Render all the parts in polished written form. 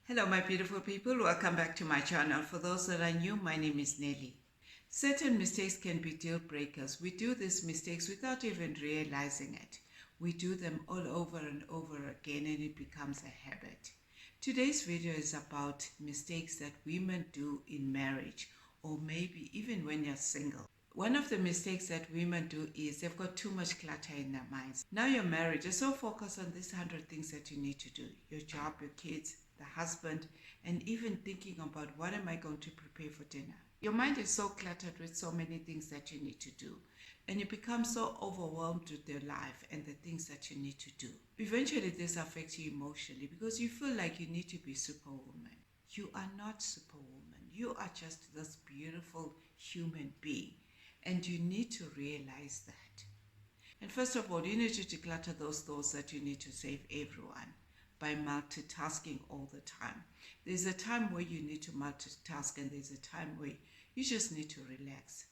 Hello, my beautiful people. Welcome back to my channel. For those that are new, my name is Nelly. Certain mistakes can be deal breakers. We do these mistakes without even realizing it. We do them all over and over again, and it becomes a habit. Today's video is about mistakes that women do in marriage, or maybe even when you're single. One of the mistakes that women do is they've got too much clutter in their minds. Now you're married, you're so focused on these 100 things that you need to do: your job, your kids, the husband, and even thinking about what am I going to prepare for dinner. Your mind is so cluttered with so many things that you need to do, and you become so overwhelmed with your life and the things that you need to do. Eventually, this affects you emotionally because you feel like you need to be superwoman. You are not superwoman. You are just this beautiful human being, and you need to realize that. And first of all, you need to declutter those thoughts that you need to save everyone by multitasking all the time. There's a time where you need to multitask, and there's a time where you just need to relax.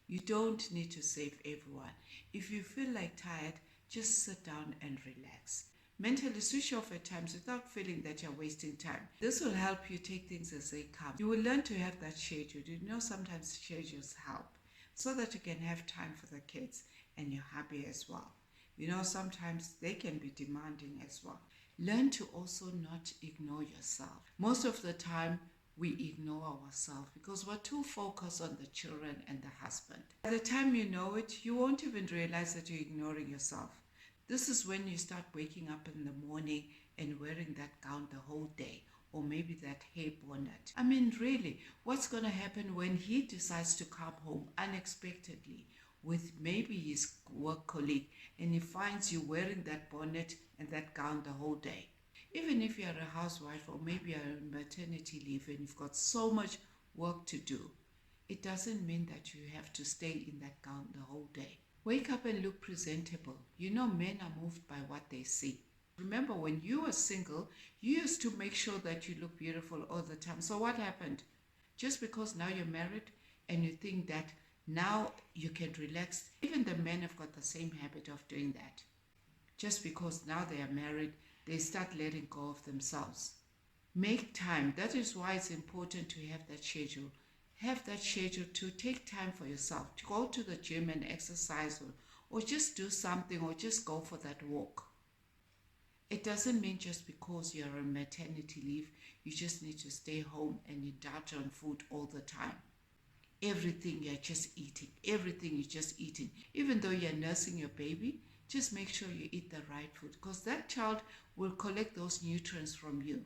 You don't need to save everyone. If you feel like tired, just sit down and relax. Mentally switch off at times without feeling that you're wasting time. This will help you take things as they come. You will learn to have that schedule. You know, sometimes schedules help so that you can have time for the kids and you're happy as well. You know, sometimes they can be demanding as well. Learn to also not ignore yourself. Most of the time, we ignore ourselves because we're too focused on the children and the husband. By the time you know it, you won't even realize that you're ignoring yourself. This is when you start waking up in the morning and wearing that gown the whole day, or maybe that hair bonnet. I mean, really, what's going to happen when he decides to come home unexpectedly with maybe his work colleague, and he finds you wearing that bonnet and that gown the whole day? Even if you're a housewife, or maybe you're on maternity leave and you've got so much work to do, it doesn't mean that you have to stay in that gown the whole day. Wake up and look presentable. You know, men are moved by what they see. Remember, when you were single, you used to make sure that you look beautiful all the time. So what happened? Just because now you're married and you think that now you can relax, even the men have got the same habit of doing that. Just because now they are married, they start letting go of themselves. Make time. That is why it's important to have that schedule. Have that schedule to take time for yourself, to go to the gym and exercise, or just do something, or just go for that walk. It doesn't mean just because you're on maternity leave, you just need to stay home and indulge on food all the time. Everything you're just eating, everything you're just eating. Even though you're nursing your baby, just make sure you eat the right food, because that child will collect those nutrients from you.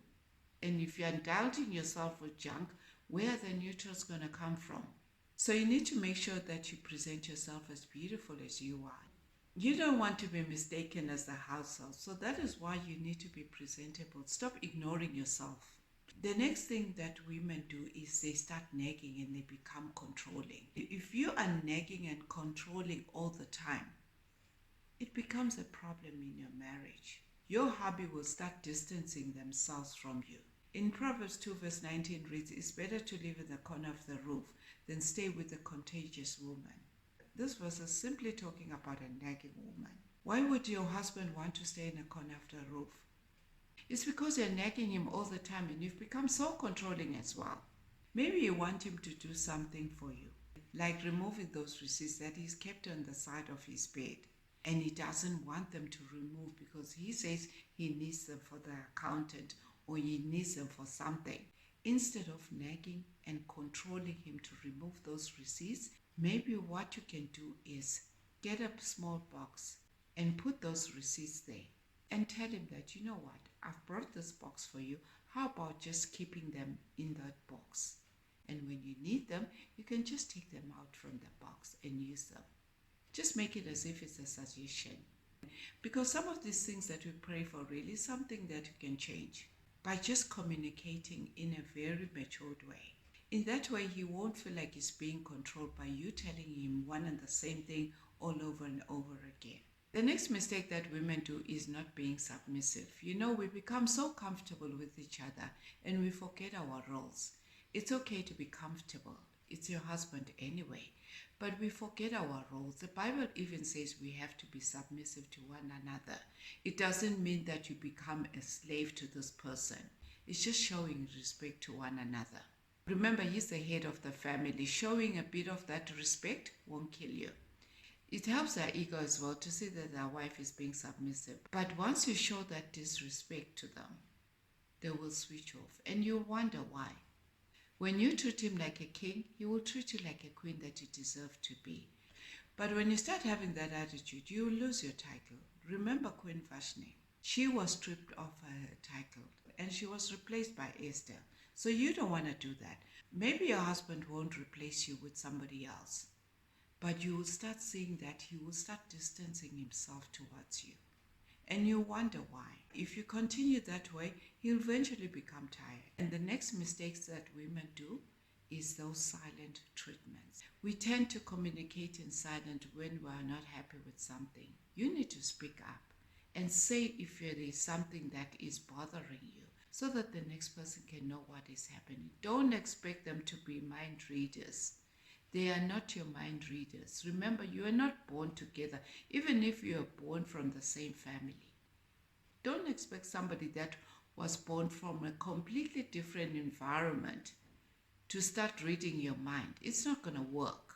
And if you're indulging yourself with junk, where are the nutrients going to come from? So you need to make sure that you present yourself as beautiful as you are. You don't want to be mistaken as the household, so that is why you need to be presentable. Stop ignoring yourself. The next thing that women do is they start nagging and they become controlling. If you are nagging and controlling all the time, it becomes a problem in your marriage. Your hubby will start distancing themselves from you. In Proverbs 2 verse 19 reads, "It's better to live in the corner of the roof than stay with a contagious woman." This verse is simply talking about a nagging woman. Why would your husband want to stay in a corner of the roof? It's because you're nagging him all the time and you've become so controlling as well. Maybe you want him to do something for you, like removing those receipts that he's kept on the side of his bed, and he doesn't want them to remove because he says he needs them for the accountant, or he needs them for something. Instead of nagging and controlling him to remove those receipts, maybe what you can do is get a small box and put those receipts there and tell him that, you know what, I've brought this box for you. How about just keeping them in that box? And when you need them, you can just take them out from the box and use them. Just make it as if it's a suggestion. Because some of these things that we pray for really is something that you can change by just communicating in a very matured way. In that way, he won't feel like he's being controlled by you telling him one and the same thing all over and over again. The next mistake that women do is not being submissive. You know, we become so comfortable with each other and we forget our roles. It's okay to be comfortable. It's your husband anyway. But we forget our roles. The Bible even says we have to be submissive to one another. It doesn't mean that you become a slave to this person. It's just showing respect to one another. Remember, he's the head of the family. Showing a bit of that respect won't kill you. It helps their ego as well to see that their wife is being submissive. But once you show that disrespect to them, they will switch off. And you wonder why. When you treat him like a king, he will treat you like a queen that you deserve to be. But when you start having that attitude, you will lose your title. Remember Queen Vashti. She was stripped of her title and she was replaced by Esther. So you don't want to do that. Maybe your husband won't replace you with somebody else, but you will start seeing that he will start distancing himself towards you. And you wonder why. If you continue that way, he'll eventually become tired. And the next mistakes that women do is those silent treatments. We tend to communicate in silence when we are not happy with something. You need to speak up and say if there is something that is bothering you so that the next person can know what is happening. Don't expect them to be mind readers. They are not your mind readers. Remember, you are not born together, even if you are born from the same family. Don't expect somebody that was born from a completely different environment to start reading your mind. It's not going to work.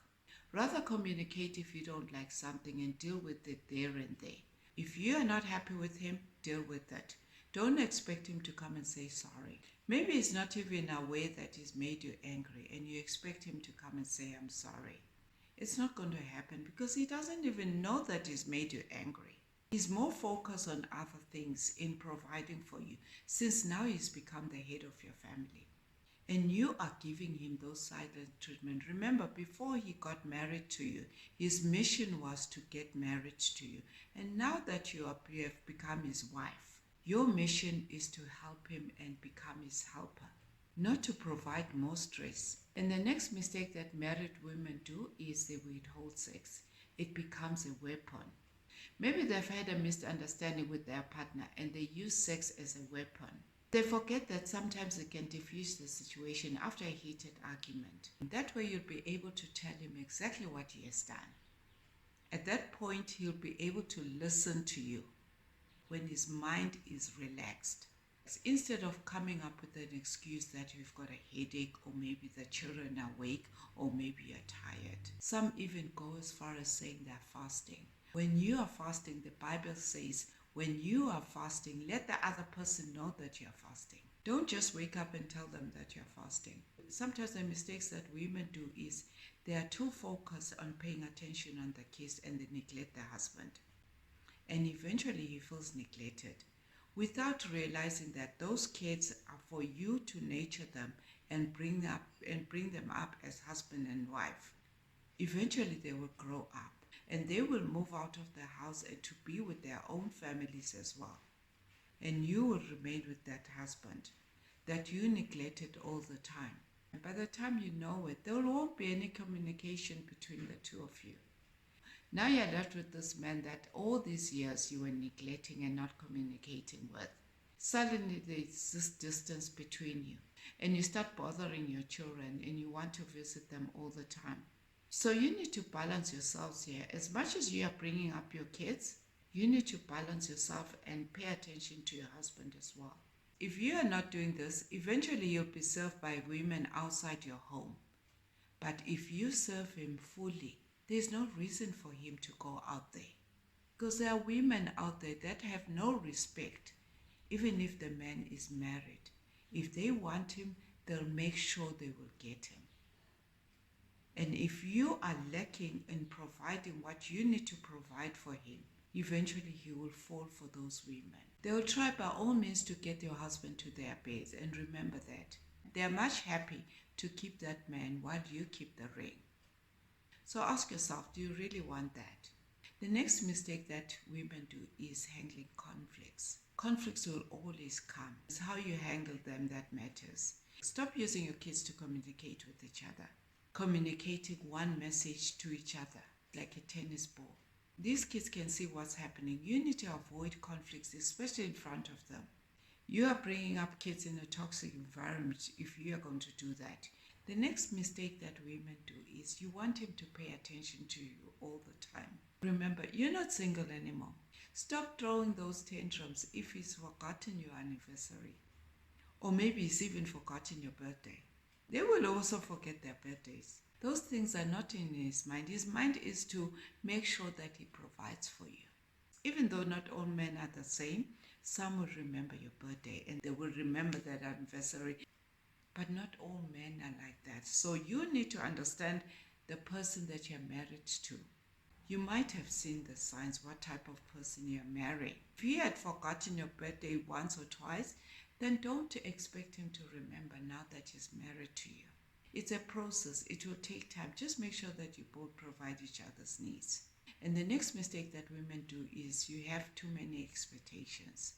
Rather communicate if you don't like something and deal with it there and there. If you are not happy with him, deal with it. Don't expect him to come and say sorry. Maybe it's not even a way that he's made you angry and you expect him to come and say, I'm sorry. It's not going to happen because he doesn't even know that he's made you angry. He's more focused on other things in providing for you since now he's become the head of your family. And you are giving him those silent treatment. Remember, before he got married to you, his mission was to get married to you. And now that you have become his wife, your mission is to help him and become his helper, not to provide more stress. And the next mistake that married women do is they withhold sex. It becomes a weapon. Maybe they've had a misunderstanding with their partner and they use sex as a weapon. They forget that sometimes they can diffuse the situation after a heated argument. That way you'll be able to tell him exactly what he has done. At that point, he'll be able to listen to you when his mind is relaxed. Instead of coming up with an excuse that you've got a headache or maybe the children are awake or maybe you're tired. Some even go as far as saying they're fasting. When you are fasting, the Bible says, when you are fasting, let the other person know that you're fasting. Don't just wake up and tell them that you're fasting. Sometimes the mistakes that women do is they are too focused on paying attention on the kids and they neglect the husband. And eventually he feels neglected without realizing that those kids are for you to nurture them and bring them up as husband and wife. Eventually they will grow up and they will move out of the house and to be with their own families as well. And you will remain with that husband that you neglected all the time. And by the time you know it, there won't be any communication between the two of you. Now you're left with this man that all these years you were neglecting and not communicating with. Suddenly there's this distance between you and you start bothering your children and you want to visit them all the time. So you need to balance yourselves here. As much as you are bringing up your kids, you need to balance yourself and pay attention to your husband as well. If you are not doing this, eventually you'll be served by women outside your home. But if you serve him fully, there's no reason for him to go out there. Because there are women out there that have no respect, even if the man is married. If they want him, they'll make sure they will get him. And if you are lacking in providing what you need to provide for him, eventually he will fall for those women. They will try by all means to get your husband to their beds. And remember that. They are much happy to keep that man while you keep the ring. So ask yourself, do you really want that? The next mistake that women do is handling conflicts. Conflicts will always come. It's how you handle them that matters. Stop using your kids to communicate with each other. Communicating one message to each other like a tennis ball. These kids can see what's happening. You need to avoid conflicts, especially in front of them. You are bringing up kids in a toxic environment if you are going to do that. The next mistake that women do is you want him to pay attention to you all the time. Remember, you're not single anymore. Stop throwing those tantrums if he's forgotten your anniversary. Or maybe he's even forgotten your birthday. They will also forget their birthdays. Those things are not in his mind. His mind is to make sure that he provides for you. Even though not all men are the same, some will remember your birthday and they will remember that anniversary. But not all men are like that. So you need to understand the person that you're married to. You might have seen the signs, what type of person you're marrying. If he had forgotten your birthday once or twice, then don't expect him to remember now that he's married to you. It's a process. It will take time. Just make sure that you both provide each other's needs. And the next mistake that women do is you have too many expectations.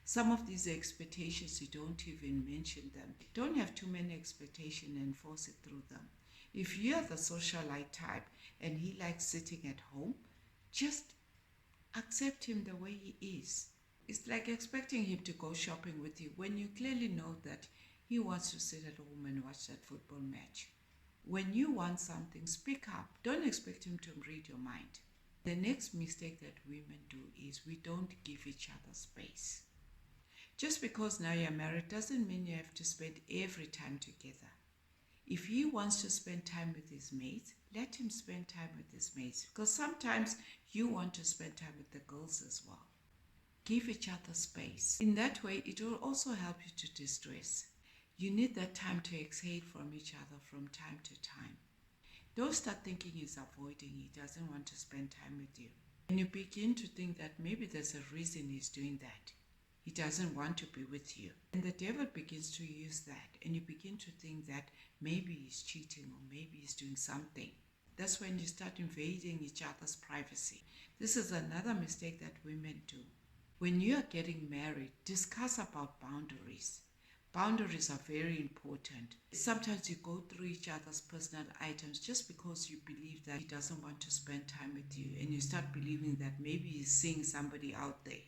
Some of these expectations, you don't even mention them. Don't have too many expectations and force it through them. If you're the socialite type and he likes sitting at home, just accept him the way he is. It's like expecting him to go shopping with you when you clearly know that he wants to sit at home and watch that football match. When you want something, speak up. Don't expect him to read your mind. The next mistake that women do is we don't give each other space. Just because now you're married doesn't mean you have to spend every time together. If he wants to spend time with his mates, let him spend time with his mates. Because sometimes you want to spend time with the girls as well. Give each other space. In that way, it will also help you to distress. You need that time to exhale from each other from time to time. Don't start thinking he's avoiding, he doesn't want to spend time with you. And you begin to think that maybe there's a reason he's doing that. He doesn't want to be with you. And the devil begins to use that. And you begin to think that maybe he's cheating or maybe he's doing something. That's when you start invading each other's privacy. This is another mistake that women do. When you are getting married, discuss about boundaries. Boundaries are very important. Sometimes you go through each other's personal items just because you believe that he doesn't want to spend time with you. And you start believing that maybe he's seeing somebody out there.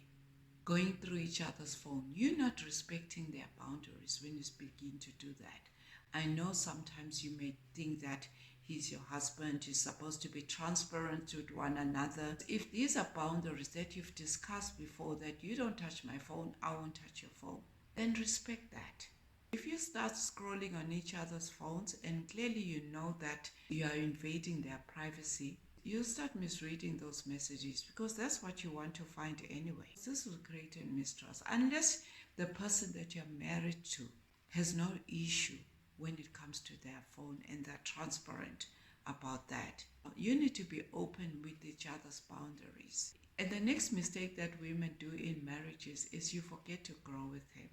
Going through each other's phone, you're not respecting their boundaries when you begin to do that. I know sometimes you may think that he's your husband, you're supposed to be transparent with one another. If these are boundaries that you've discussed before, that you don't touch my phone, I won't touch your phone, then respect that. If you start scrolling on each other's phones and clearly you know that you are invading their privacy, you'll start misreading those messages because that's what you want to find anyway. This will create a mistrust unless the person that you're married to has no issue when it comes to their phone and they're transparent about that. You need to be open with each other's boundaries. And the next mistake that women do in marriages is you forget to grow with him.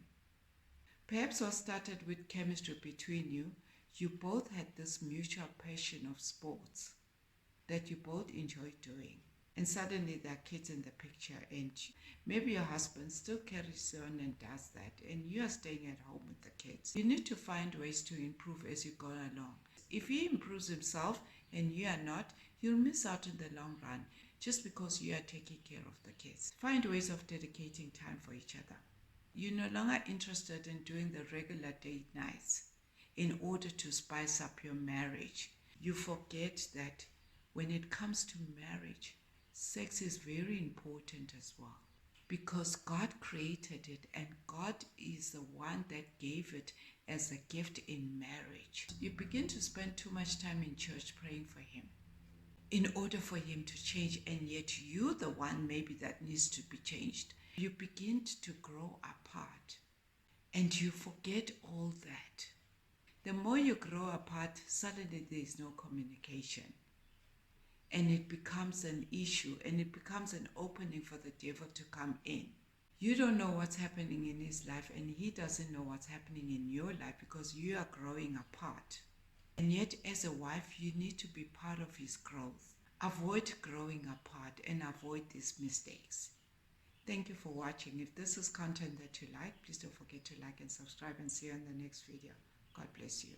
Perhaps what started with chemistry between you, you both had this mutual passion of sports that you both enjoy doing. And suddenly there are kids in the picture and maybe your husband still carries on and does that and you are staying at home with the kids. You need to find ways to improve as you go along. If he improves himself and you are not, you'll miss out in the long run just because you are taking care of the kids. Find ways of dedicating time for each other. You're no longer interested in doing the regular date nights in order to spice up your marriage. You forget that when it comes to marriage, sex is very important as well because God created it and God is the one that gave it as a gift in marriage. You begin to spend too much time in church praying for him in order for him to change, and yet you're the one maybe that needs to be changed. You begin to grow apart and you forget all that. The more you grow apart, suddenly there is no communication. And it becomes an issue and it becomes an opening for the devil to come in. You don't know what's happening in his life and he doesn't know what's happening in your life because you are growing apart. And yet as a wife, you need to be part of his growth. Avoid growing apart and avoid these mistakes. Thank you for watching. If this is content that you like, please don't forget to like and subscribe and see you in the next video. God bless you.